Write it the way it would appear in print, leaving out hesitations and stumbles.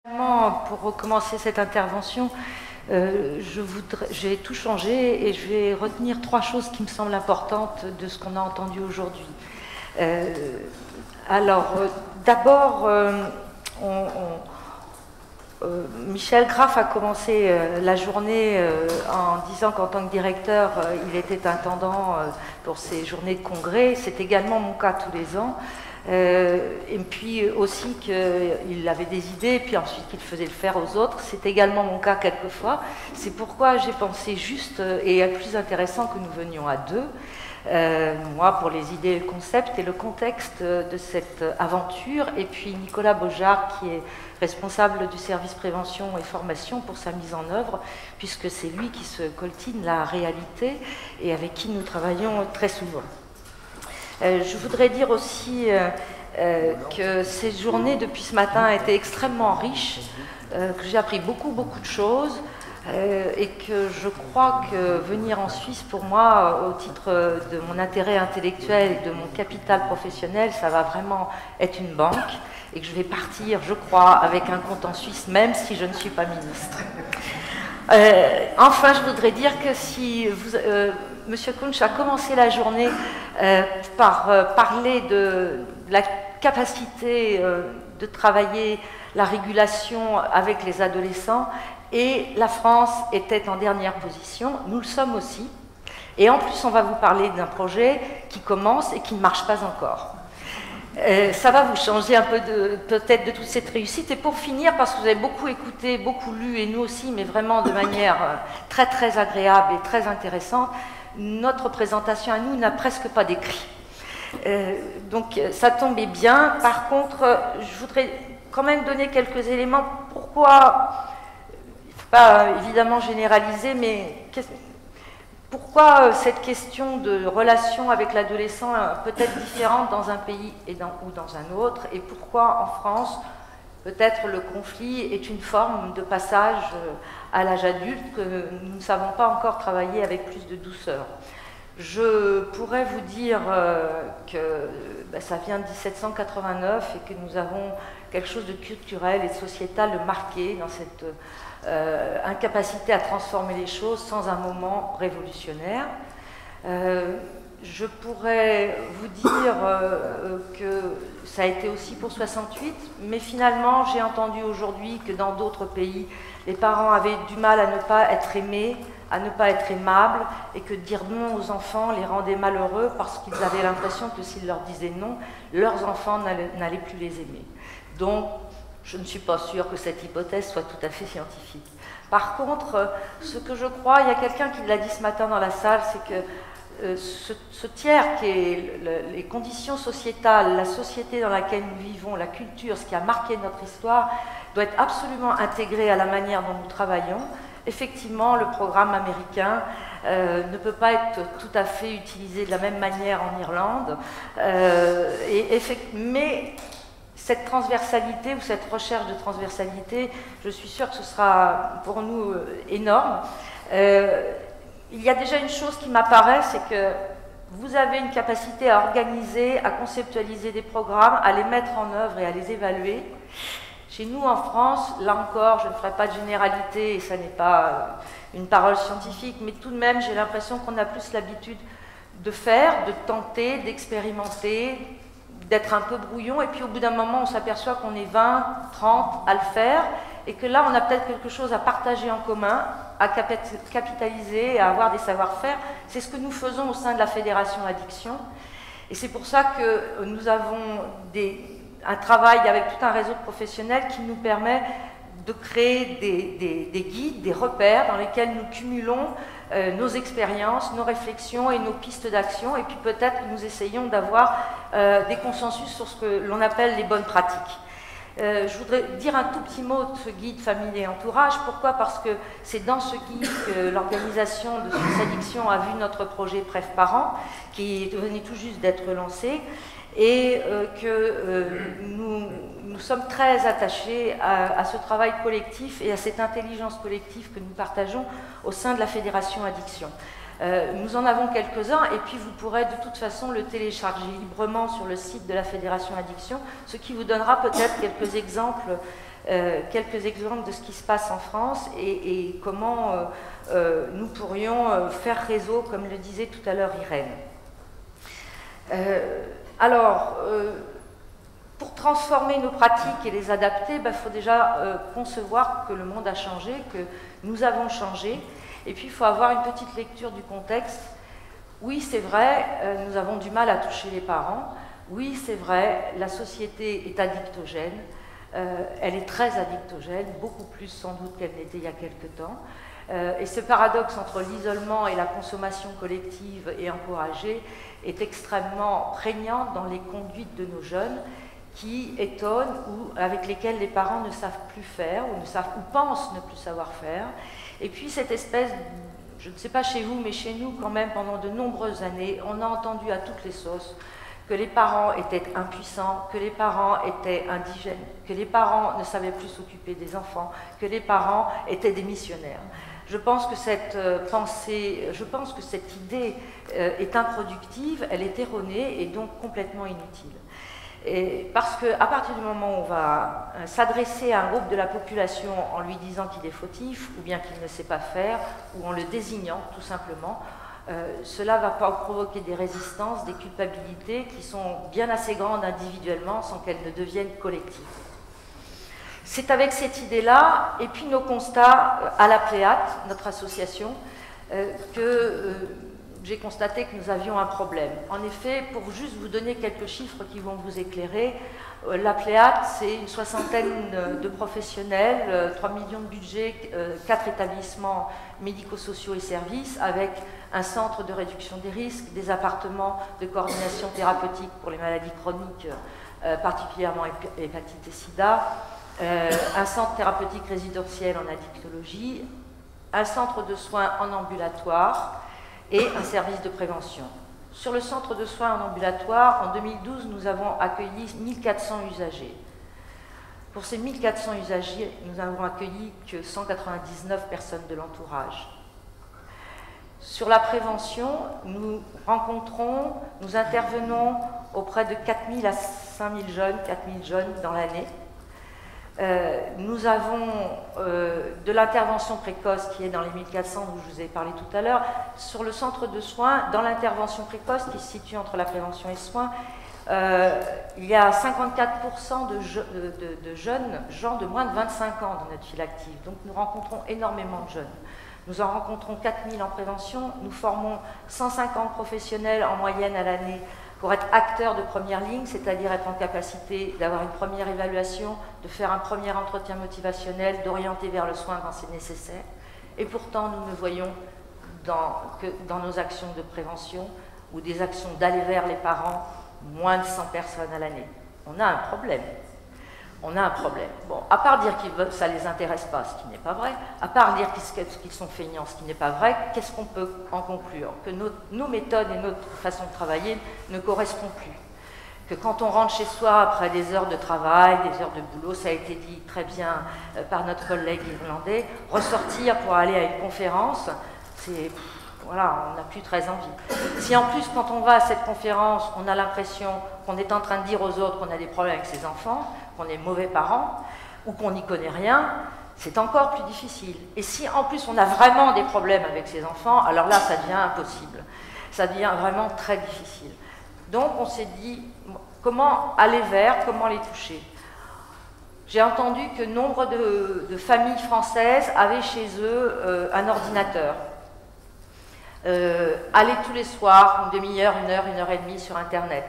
Pour recommencer cette intervention, j'ai tout changé et je vais retenir trois choses qui me semblent importantes de ce qu'on a entendu aujourd'hui. D'abord, Michel Graff a commencé la journée en disant qu'en tant que directeur, il était intendant pour ces journées de congrès. C'est également mon cas tous les ans. Et puis aussi qu'il avait des idées, et puis ensuite qu'il faisait le faire aux autres. C'est également mon cas quelquefois. C'est pourquoi j'ai pensé juste et plus intéressant que nous venions à deux. Moi pour les idées, le concept et le contexte de cette aventure, et puis Nicolas Beaujard qui est responsable du service prévention et formation pour sa mise en œuvre, puisque c'est lui qui se coltine la réalité et avec qui nous travaillons très souvent. Je voudrais dire aussi que ces journées depuis ce matin étaient extrêmement riches, que j'ai appris beaucoup de choses et que je crois que venir en Suisse pour moi, au titre de mon intérêt intellectuel et de mon capital professionnel, ça va vraiment être une banque et que je vais partir, je crois, avec un compte en Suisse, même si je ne suis pas ministre. Enfin, je voudrais dire que si Monsieur Kunsch a commencé la journée par parler de la capacité de travailler la régulation avec les adolescents, et la France était en dernière position, nous le sommes aussi, et en plus on va vous parler d'un projet qui commence et qui ne marche pas encore. Ça va vous changer un peu peut-être de toute cette réussite. Et pour finir, parce que vous avez beaucoup écouté, beaucoup lu, et nous aussi, mais vraiment de manière très agréable et très intéressante, notre présentation à nous n'a presque pas d'écrit. Donc ça tombait bien. Par contre, je voudrais quand même donner quelques éléments. Pourquoi, il ne faut pas évidemment généraliser, mais pourquoi cette question de relation avec l'adolescent peut être différente dans un pays ou dans un autre, et pourquoi en France, peut-être le conflit est une forme de passage à l'âge adulte que nous ne savons pas encore travailler avec plus de douceur. Je pourrais vous dire que ça vient de 1789 et que nous avons quelque chose de culturel et de sociétal marqué dans cette incapacité à transformer les choses sans un moment révolutionnaire. Je pourrais vous dire que ça a été aussi pour 68, mais finalement j'ai entendu aujourd'hui que dans d'autres pays, les parents avaient du mal à ne pas être aimés, à ne pas être aimables, et que dire non aux enfants les rendait malheureux parce qu'ils avaient l'impression que s'ils leur disaient non, leurs enfants n'allaient plus les aimer. Donc, je ne suis pas sûre que cette hypothèse soit tout à fait scientifique. Par contre, ce que je crois, il y a quelqu'un qui l'a dit ce matin dans la salle, c'est que ce tiers qui est les conditions sociétales, la société dans laquelle nous vivons, la culture, ce qui a marqué notre histoire, doit être absolument intégré à la manière dont nous travaillons. Effectivement, le programme américain ne peut pas être tout à fait utilisé de la même manière en Irlande, mais cette transversalité ou cette recherche de transversalité, je suis sûre que ce sera pour nous énorme. Il y a déjà une chose qui m'apparaît, c'est que vous avez une capacité à organiser, à conceptualiser des programmes, à les mettre en œuvre et à les évaluer. Chez nous, en France, là encore, je ne ferai pas de généralité et ça n'est pas une parole scientifique, mais tout de même, j'ai l'impression qu'on a plus l'habitude de faire, de tenter, d'expérimenter, d'être un peu brouillon, et puis au bout d'un moment, on s'aperçoit qu'on est 20, 30 à le faire, et que là, on a peut-être quelque chose à partager en commun, à capitaliser, à avoir des savoir-faire. C'est ce que nous faisons au sein de la Fédération Addiction, et c'est pour ça que nous avons un travail avec tout un réseau de professionnels qui nous permet de créer des guides, des repères dans lesquels nous cumulons nos expériences, nos réflexions et nos pistes d'action, et puis peut-être nous essayons d'avoir des consensus sur ce que l'on appelle les bonnes pratiques. Je voudrais dire un tout petit mot de ce guide famille et entourage. Pourquoi? Parce que c'est dans ce guide que l'organisation de Suisse Addiction a vu notre projet Préf Parents, qui venait tout juste d'être lancé, et que nous sommes très attachés à ce travail collectif et à cette intelligence collective que nous partageons au sein de la Fédération Addiction. Nous en avons quelques-uns et puis vous pourrez de toute façon le télécharger librement sur le site de la Fédération Addiction, ce qui vous donnera peut-être quelques exemples de ce qui se passe en France et comment nous pourrions faire réseau, comme le disait tout à l'heure Irène. Pour transformer nos pratiques et les adapter, il faut déjà concevoir que le monde a changé, que nous avons changé, et puis il faut avoir une petite lecture du contexte. Oui, c'est vrai, nous avons du mal à toucher les parents. Oui, c'est vrai, la société est addictogène. Elle est très addictogène, beaucoup plus sans doute qu'elle n'était il y a quelque temps. Et ce paradoxe entre l'isolement et la consommation collective et encouragée est extrêmement prégnant dans les conduites de nos jeunes qui étonnent ou avec lesquels les parents ne savent plus faire ou pensent ne plus savoir faire. Et puis cette espèce, je ne sais pas chez vous, mais chez nous quand même, pendant de nombreuses années, on a entendu à toutes les sauces que les parents étaient impuissants, que les parents étaient indigènes, que les parents ne savaient plus s'occuper des enfants, que les parents étaient des missionnaires. Je pense que cette idée est improductive, elle est erronée et donc complètement inutile. Et parce qu'à partir du moment où on va s'adresser à un groupe de la population en lui disant qu'il est fautif, ou bien qu'il ne sait pas faire, ou en le désignant tout simplement, cela va provoquer des résistances, des culpabilités qui sont bien assez grandes individuellement sans qu'elles ne deviennent collectives. C'est avec cette idée-là, et puis nos constats à la Pléiade, notre association, que j'ai constaté que nous avions un problème. En effet, pour juste vous donner quelques chiffres qui vont vous éclairer, la Pléiade, c'est une soixantaine de professionnels, 3 millions de budget, 4 établissements médico-sociaux et services, avec un centre de réduction des risques, des appartements de coordination thérapeutique pour les maladies chroniques, particulièrement hépatite et sida, un centre thérapeutique résidentiel en addictologie, un centre de soins en ambulatoire et un service de prévention. Sur le centre de soins en ambulatoire, en 2012, nous avons accueilli 1400 usagers. Pour ces 1400 usagers, nous n'avons accueilli que 199 personnes de l'entourage. Sur la prévention, nous intervenons auprès de 4000 à 5000 jeunes, 4000 jeunes dans l'année. Nous avons de l'intervention précoce qui est dans les 1400 dont je vous ai parlé tout à l'heure. Sur le centre de soins, dans l'intervention précoce qui se situe entre la prévention et les soins, il y a 54% de jeunes gens de moins de 25 ans dans notre file active. Donc nous rencontrons énormément de jeunes. Nous en rencontrons 4000 en prévention. Nous formons 150 professionnels en moyenne à l'année pour être acteurs de première ligne, c'est-à-dire être en capacité d'avoir une première évaluation, de faire un premier entretien motivationnel, d'orienter vers le soin quand c'est nécessaire. Et pourtant, nous ne voyons que dans nos actions de prévention ou des actions d'aller vers les parents, moins de 100 personnes à l'année. On a un problème. On a un problème. Bon, à part dire que ça ne les intéresse pas, ce qui n'est pas vrai, à part dire qu'ils sont feignants, ce qui n'est pas vrai, qu'est-ce qu'on peut en conclure? Que nos méthodes et notre façon de travailler ne correspondent plus. Que quand on rentre chez soi après des heures de travail, des heures de boulot, ça a été dit très bien par notre collègue irlandais, ressortir pour aller à une conférence, c'est... Voilà, on n'a plus très envie. Si en plus, quand on va à cette conférence, on a l'impression qu'on est en train de dire aux autres qu'on a des problèmes avec ses enfants, qu'on est mauvais parents, ou qu'on n'y connaît rien, c'est encore plus difficile. Et si en plus on a vraiment des problèmes avec ses enfants, alors là, ça devient impossible. Ça devient vraiment très difficile. Donc on s'est dit, comment aller vers, comment les toucher? J'ai entendu que nombre de familles françaises avaient chez eux un ordinateur. Aller tous les soirs, une demi-heure, une heure et demie sur Internet.